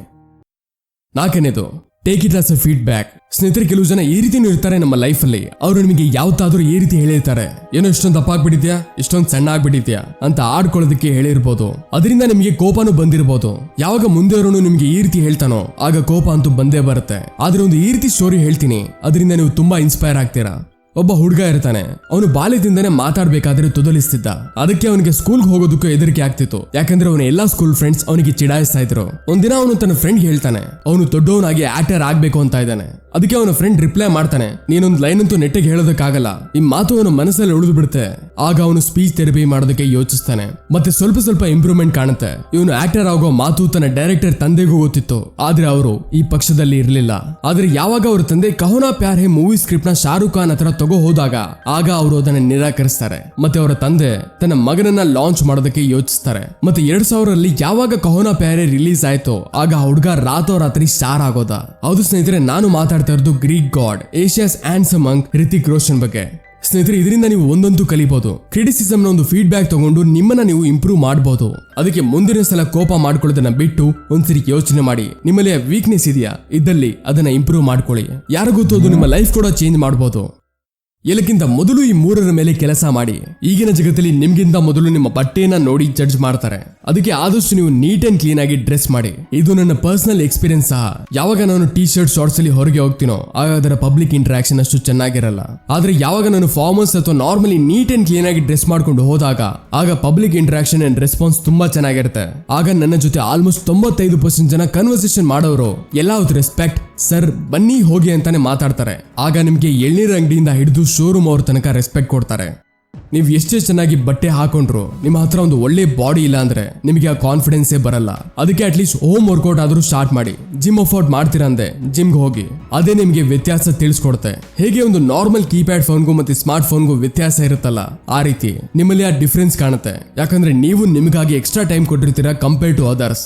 4ನೇದು, take it as a feedback. ಸ್ನೇಹಿತರೆ, ಕೆಲವು ಜನ ಈ ರೀತಿನೂ ಇರ್ತಾರೆ ನಮ್ಮ ಲೈಫ್ ಅಲ್ಲಿ. ಅವರು ನಿಮಗೆ ಯಾವತ್ತಾದ್ರೂ ಈ ರೀತಿ ಹೇಳಿರ್ತಾರೆ, ಏನೋ ಇಷ್ಟೊಂದು ದಪ್ಪ ಆಗ್ಬಿಟ್ಟಿದ್ಯಾ, ಇಷ್ಟೊಂದು ಸಣ್ಣ ಆಗ್ಬಿಟ್ಟಿದ್ಯಾ ಅಂತ ಆಡ್ಕೊಳ್ಳೋದಕ್ಕೆ ಹೇಳಿರ್ಬೋದು. ಅದರಿಂದ ನಿಮಗೆ ಕೋಪನೂ ಬಂದಿರಬಹುದು. ಯಾವಾಗ ಮುಂದೆಯವರು ನಿಮ್ಗೆ ಈ ರೀತಿ ಹೇಳ್ತಾನೋ ಆಗ ಕೋಪ ಅಂತೂ ಬಂದೇ ಬರುತ್ತೆ. ಆದ್ರೆ ಒಂದು ಈ ರೀತಿ ಸ್ಟೋರಿ ಹೇಳ್ತೀನಿ, ಅದರಿಂದ ನೀವು ತುಂಬಾ ಇನ್ಸ್ಪೈರ್ ಆಗ್ತೀರಾ. ಒಬ್ಬ ಹುಡುಗ ಇರ್ತಾನೆ, ಅವನು ಬಾಲ್ಯದಿಂದನೇ ಮಾತಾಡ್ಬೇಕಾದ್ರೆ ತುದಲಿಸ್ತಿದ್ದ. ಅದಕ್ಕೆ ಅವನಿಗೆ ಸ್ಕೂಲ್ಗೆ ಹೋಗೋದಕ್ಕೂ ಹೆದರಿಕೆ ಆಗ್ತಿತ್ತು. ಯಾಕಂದ್ರೆ ಅವನ ಎಲ್ಲಾ ಸ್ಕೂಲ್ ಫ್ರೆಂಡ್ಸ್ ಅವನಿಗೆ ಚಿಡಾಯಿಸ್ತಾ ಇದ್ರು. ಒಂದಿನ ಅವನು ತನ್ನ ಫ್ರೆಂಡ್ ಹೇಳ್ತಾನೆ, ಅವನು ದೊಡ್ಡವನಾಗಿ ಆಕ್ಟರ್ ಆಗ್ಬೇಕು ಅಂತ ಇದ್ದಾನೆ. ಅದಕ್ಕೆ ಅವನ ಫ್ರೆಂಡ್ ರಿಪ್ಲೈ ಮಾಡ್ತಾನೆ, ನೀನೊಂದು ಲೈನ್ ಅಂತೂ ನೆಟ್ಟಿಗೆ ಹೇಳೋದಕ್ಕಾಗಲ್ಲ, ಈ ಮಾತು ಅವನ ಮನಸ್ಸಲ್ಲಿ ಉಳಿದು ಬಿಡುತ್ತೆ. ಆಗ ಅವನು ಸ್ಪೀಚ್ ಥೆರಪಿ ಮಾಡೋದಕ್ಕೆ ಯೋಚಿಸ್ತಾನೆ. ಮತ್ತೆ ಸ್ವಲ್ಪ ಇಂಪ್ರೂವ್ಮೆಂಟ್ ಕಾಣುತ್ತೆ. ಇವನು ಆಕ್ಟರ್ ಆಗೋ ಮಾತು ತನ್ನ ಡೈರೆಕ್ಟರ್ ತಂದೆಗೂ ಗೊತ್ತಿತ್ತು, ಆದ್ರೆ ಅವರು ಈ ಪಕ್ಷದಲ್ಲಿ ಇರಲಿಲ್ಲ. ಆದ್ರೆ ಯಾವಾಗ ಅವ್ರ ತಂದೆ ಕಹೋನಾ ಪ್ಯಾರ್ ಹೇ ಮೂವಿ ಸ್ಕ್ರಿಪ್ಟ್ ನ ಶಾರುಖ್ ಖಾನ್ ಹತ್ರ ತಗೋ ಹೋದಾಗ ಆಗ ಅವರು ಅದನ್ನ ನಿರಾಕರಿಸ್ತಾರೆ. ಮತ್ತೆ ಅವರ ತಂದೆ ತನ್ನ ಮಗನನ್ನ ಲಾಂಚ್ ಮಾಡೋದಕ್ಕೆ ಯೋಚಿಸ್ತಾರೆ. ಮತ್ತೆ 2000ರಲ್ಲಿ ಯಾವಾಗ ಕಹೋನಾ ಪ್ಯಾರ್ ಹೇ ರಿಲೀಸ್ ಆಯ್ತು ಆಗ ಆ ಹುಡುಗ ರಾತ್ರೋರಾತ್ರಿ ಸ್ಟಾರ್ ಆಗೋದ. ಹೌದು ಸ್ನೇಹಿತರೆ, ನಾನು ಮಾತಾಡ್ತಾ ಇರೋದು Greek god, Asia's handsome monk Hrithik Roshan ಬಗ್ಗೆ. ಸ್ನೇಹಿತರೆ, ಇದರಿಂದ ನೀವು ಒಂದೊಂದು ಕಲಿಬಹುದು. ಕ್ರಿಟಿಸಿಸಮ್ ನ ಒಂದು ಫೀಡ್ಬ್ಯಾಕ್ ತಗೊಂಡು ನಿಮ್ಮನ್ನ ನೀವು ಇಂಪ್ರೂವ್ ಮಾಡಬಹುದು. ಅದಕ್ಕೆ ಮುಂದಿನ ಸಲ ಕೋಪ ಮಾಡ್ಕೊಳ್ಳೋದನ್ನ ಬಿಟ್ಟು ಒಂದ್ಸರಿ ಯೋಚನೆ ಮಾಡಿ, ನಿಮ್ಮಲ್ಲಿ ವೀಕ್ನೆಸ್ ಇದೆಯಾ, ಇದ್ದಲ್ಲಿ ಅದನ್ನ ಇಂಪ್ರೂವ್ ಮಾಡ್ಕೊಳ್ಳಿ. ಯಾರು ಗೊತ್ತು, ಅದು ನಿಮ್ಮ ಲೈಫ್ ಕೂಡ ಚೇಂಜ್ ಮಾಡಬಹುದು. ಎಲ್ಲಕ್ಕಿಂತ ಮೊದಲು ಈ 3ರ ಮೇಲೆ ಕೆಲಸ ಮಾಡಿ. ಈಗಿನ ಜಗತ್ತಲ್ಲಿ ನಿಮ್ಗಿಂತ ಮೊದಲು ನಿಮ್ಮ ಬಟ್ಟೆಯನ್ನ ನೋಡಿ ಜಡ್ಜ್ ಮಾಡ್ತಾರೆ. ಅದಕ್ಕೆ ಆದಷ್ಟು ನೀವು ನೀಟ್ ಅಂಡ್ ಕ್ಲೀನ್ ಆಗಿ ಡ್ರೆಸ್ ಮಾಡಿ. ಇದು ನನ್ನ ಪರ್ಸನಲ್ ಎಕ್ಸ್ಪೀರಿಯನ್ಸ್ ಸಹ. ಯಾವಾಗ ನಾನು ಟೀ ಶರ್ಟ್ ಶಾರ್ಟ್ಸ್ ಅಲ್ಲಿ ಹೊರಗೆ ಹೋಗ್ತೀನೋ ಆಗ ಅದರ ಪಬ್ಲಿಕ್ ಇಂಟರಾಕ್ಷನ್ ಅಷ್ಟು ಚೆನ್ನಾಗಿರಲ್ಲ. ಆದ್ರೆ ಯಾವಾಗ ನಾನು ಫಾರ್ಮಲ್ಸ್ ಅಥವಾ ನಾರ್ಮಲಿ ನೀಟ್ ಅಂಡ್ ಕ್ಲೀನ್ ಆಗಿ ಡ್ರೆಸ್ ಮಾಡ್ಕೊಂಡು ಹೋದಾಗ ಆಗ ಪಬ್ಲಿಕ್ ಇಂಟರಾಕ್ಷನ್ ಅಂಡ್ ರೆಸ್ಪಾನ್ಸ್ ತುಂಬಾ ಚೆನ್ನಾಗಿರುತ್ತೆ. ಆಗ ನನ್ನ ಜೊತೆ ಆಲ್ಮೋಸ್ಟ್ 95% ಜನ ಕನ್ವರ್ಸೇಷನ್ ಮಾಡೋರು ಎಲ್ಲ ವಿತ್ ರೆಸ್ಪೆಕ್ಟ್, ಸರ್ ಬನ್ನಿ ಹೋಗಿ ಅಂತಾನೆ ಮಾತಾಡ್ತಾರೆ. ಆಗ ನಿಮ್ಗೆ ಎಳ್ನೀರು ಅಂಗಡಿಯಿಂದ ಹಿಡಿದು ಶೋರೂಮ್ ಅವ್ರ ತನಕ ರೆಸ್ಪೆಕ್ಟ್ ಕೊಡ್ತಾರೆ. ನೀವು ಎಷ್ಟೇ ಚೆನ್ನಾಗಿ ಬಟ್ಟೆ ಹಾಕೊಂಡ್ರು ನಿಮ್ಮ ಹತ್ರ ಒಂದು ಒಳ್ಳೆ ಬಾಡಿ ಇಲ್ಲ ಅಂದ್ರೆ ನಿಮಗೆ ಆ ಕಾನ್ಫಿಡೆನ್ಸೇ ಬರಲ್ಲ. ಅದಕ್ಕೆ ಅಟ್ಲೀಸ್ಟ್ ಹೋಮ್ ವರ್ಕೌಟ್ ಆದ್ರೂ ಸ್ಟಾರ್ಟ್ ಮಾಡಿ. ಜಿಮ್ ಅಫೋರ್ಡ್ ಮಾಡ್ತೀರಾ ಅಂದ್ರೆ ಜಿಮ್ಗೆ ಹೋಗಿ, ಅದೇ ನಿಮಗೆ ವ್ಯತ್ಯಾಸ ತಿಳಿಸ್ಕೊಡುತ್ತೆ. ಹೇಗೆ ಒಂದು ನಾರ್ಮಲ್ ಕೀಪ್ಯಾಡ್ ಫೋನ್ಗೂ ಮತ್ತೆ ಸ್ಮಾರ್ಟ್ ಫೋನ್ಗೂ ವ್ಯತ್ಯಾಸ ಇರುತ್ತಲ್ಲ, ಆ ರೀತಿ ನಿಮ್ಮಲ್ಲಿ ಆ ಡಿಫ್ರೆನ್ಸ್ ಕಾಣುತ್ತೆ. ಯಾಕಂದ್ರೆ ನೀವು ನಿಮಗಾಗಿ ಎಕ್ಸ್ಟ್ರಾ ಟೈಮ್ ಕೊಟ್ಟಿರ್ತೀರಾ ಕಂಪೇರ್ ಟು ಅದರ್ಸ್.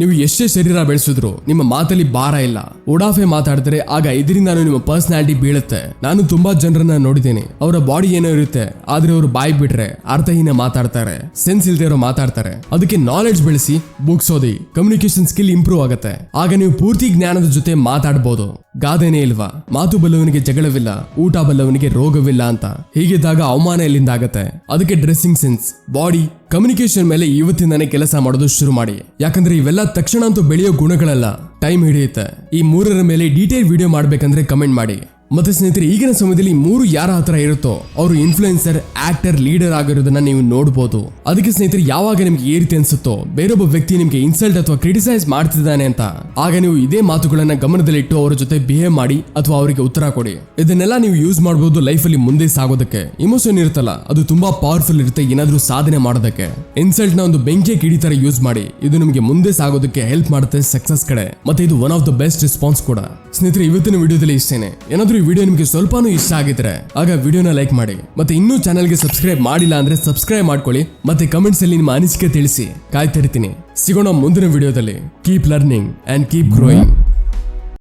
ನೀವು ಎಷ್ಟೇ ಶರೀರ ಬೆಳೆಸಿದ್ರು ನಿಮ್ಮ ಮಾತಲ್ಲಿ ಭಾರ ಇಲ್ಲ, ಉಡಾಫೆ ಮಾತಾಡಿದ್ರೆ ಆಗ ಇದರಿಂದ ನಿಮ್ಮ ಪರ್ಸನಾಲಿಟಿ ಬೀಳುತ್ತೆ. ನಾನು ತುಂಬಾ ಜನರನ್ನ ನೋಡಿದ್ದೇನೆ, ಅವರ ಬಾಡಿ ಏನೋ ಇರುತ್ತೆ ಆದ್ರೆ ಅವರು ಬಾಯಿ ಬಿಟ್ರೆ ಅರ್ಥಹೀನ ಮಾತಾಡ್ತಾರೆ, ಸೆನ್ಸ್ ಇಲ್ದೇ ಇರೋ ಮಾತಾಡ್ತಾರೆ. ಅದಕ್ಕೆ ನಾಲೆಡ್ಜ್ ಬೆಳೆಸಿ, ಬುಕ್ಸ್ ಓದಿ, ಕಮ್ಯುನಿಕೇಶನ್ ಸ್ಕಿಲ್ ಇಂಪ್ರೂವ್ ಆಗುತ್ತೆ. ಆಗ ನೀವು ಪೂರ್ತಿ ಜ್ಞಾನದ ಜೊತೆ ಮಾತಾಡಬಹುದು. ಗಾದೆನೇ ಇಲ್ವಾ, ಮಾತು ಬಲ್ಲವನಿಗೆ ಜಗಳವಿಲ್ಲ, ಊಟ ಬಲ್ಲವನಿಗೆ ರೋಗವಿಲ್ಲ ಅಂತ. ಹೀಗಿದ್ದಾಗ ಅವಮಾನ ಎಲ್ಲಿಂದ ಆಗತ್ತೆ? ಅದಕ್ಕೆ ಡ್ರೆಸ್ಸಿಂಗ್ ಸೆನ್ಸ್, ಬಾಡಿ, ಕಮ್ಯುನಿಕೇಶನ್ ಮೇಲೆ ಇವತ್ತಿಂದಾನೇ ಕೆಲಸ ಮಾಡೋದು ಶುರು ಮಾಡಿ. ಯಾಕಂದ್ರೆ ಇವೆಲ್ಲ ತಕ್ಷಣ ಅಂತೂ ಬೆಳೆಯೋ ಗುಣಗಳಲ್ಲ, ಟೈಮ್ ಹಿಡಿಯುತ್ತೆ. ಈ 3ರ ಮೇಲೆ ಡೀಟೇಲ್ ವಿಡಿಯೋ ಮಾಡ್ಬೇಕಂದ್ರೆ ಕಮೆಂಟ್ ಮಾಡಿ. ಮತ್ತೆ ಸ್ನೇಹಿತರೆ, ಈಗಿನ ಸಮಯದಲ್ಲಿ 3 ಯಾರ ಹತ್ರ ಇರುತ್ತೋ ಅವರು ಇನ್ಫ್ಲುಯೆನ್ಸರ್, ಆಕ್ಟರ್, ಲೀಡರ್ ಆಗಿರೋದನ್ನ ನೀವು ನೋಡಬಹುದು. ಅದಕ್ಕೆ ಸ್ನೇಹಿತರೆ, ಯಾವಾಗ ನಿಮ್ಗೆ ಈ ರೀತಿ ಅನ್ಸುತ್ತೋ ಬೇರೊಬ್ಬ ವ್ಯಕ್ತಿ ನಿಮ್ಗೆ ಇನ್ಸಲ್ಟ್ ಅಥವಾ ಕ್ರಿಟಿಸೈಸ್ ಮಾಡ್ತಿದ್ದಾನೆ ಅಂತ, ಆಗ ನೀವು ಇದೇ ಮಾತುಗಳನ್ನ ಗಮನದಲ್ಲಿಟ್ಟು ಅವರ ಜೊತೆ ಬಿಹೇವ್ ಮಾಡಿ ಅಥವಾ ಅವರಿಗೆ ಉತ್ತರ ಕೊಡಿ. ಇದನ್ನೆಲ್ಲ ನೀವು ಯೂಸ್ ಮಾಡಬಹುದು ಲೈಫ್ ಅಲ್ಲಿ ಮುಂದೆ ಸಾಗೋದಕ್ಕೆ. ಇಮೋಷನ್ ಇರುತ್ತಲ್ಲ, ಅದು ತುಂಬಾ ಪವರ್ಫುಲ್ ಇರುತ್ತೆ ಏನಾದ್ರೂ ಸಾಧನೆ ಮಾಡೋದಕ್ಕೆ. ಇನ್ಸಲ್ಟ್ ನ ಒಂದು ಬೆಂಕಿ ಕಿಡಿ ತರ ಯೂಸ್ ಮಾಡಿ, ಇದು ನಿಮಗೆ ಮುಂದೆ ಸಾಗೋದಕ್ಕೆ ಹೆಲ್ಪ್ ಮಾಡುತ್ತೆ ಸಕ್ಸಸ್ ಕಡೆ. ಮತ್ತೆ ಇದು one of the best response ಕೂಡ. ಸ್ನೇಹಿತರೆ, ಇವತ್ತಿನ ವಿಡಿಯೋದಲ್ಲಿ ಇಷ್ಟೇನೆ. ಏನಾದ್ರೂ ಈ ವಿಡಿಯೋ ನಿಮಗೆ ಸ್ವಲ್ಪನೂ ಇಷ್ಟ ಆಗಿದ್ರೆ ಆಗ ವಿಡಿಯೋನ ಲೈಕ್ ಮಾಡಿ, ಮತ್ತೆ ಇನ್ನೂ ಚಾನಲ್ಗೆ ಸಬ್ಸ್ಕ್ರೈಬ್ ಮಾಡಿಲ್ಲ ಅಂದ್ರೆ ಸಬ್ಸ್ಕ್ರೈಬ್ ಮಾಡ್ಕೊಳ್ಳಿ, ಮತ್ತೆ ಕಮೆಂಟ್ಸ್ ಅಲ್ಲಿ ನಿಮ್ಮ ಅನಿಸಿಕೆ ತಿಳಿಸಿ. ಕಾಯ್ತಿರ್ತೀನಿ. ಸಿಗೋಣ ಮುಂದಿನ ವಿಡಿಯೋದಲ್ಲಿ. Keep learning and keep growing.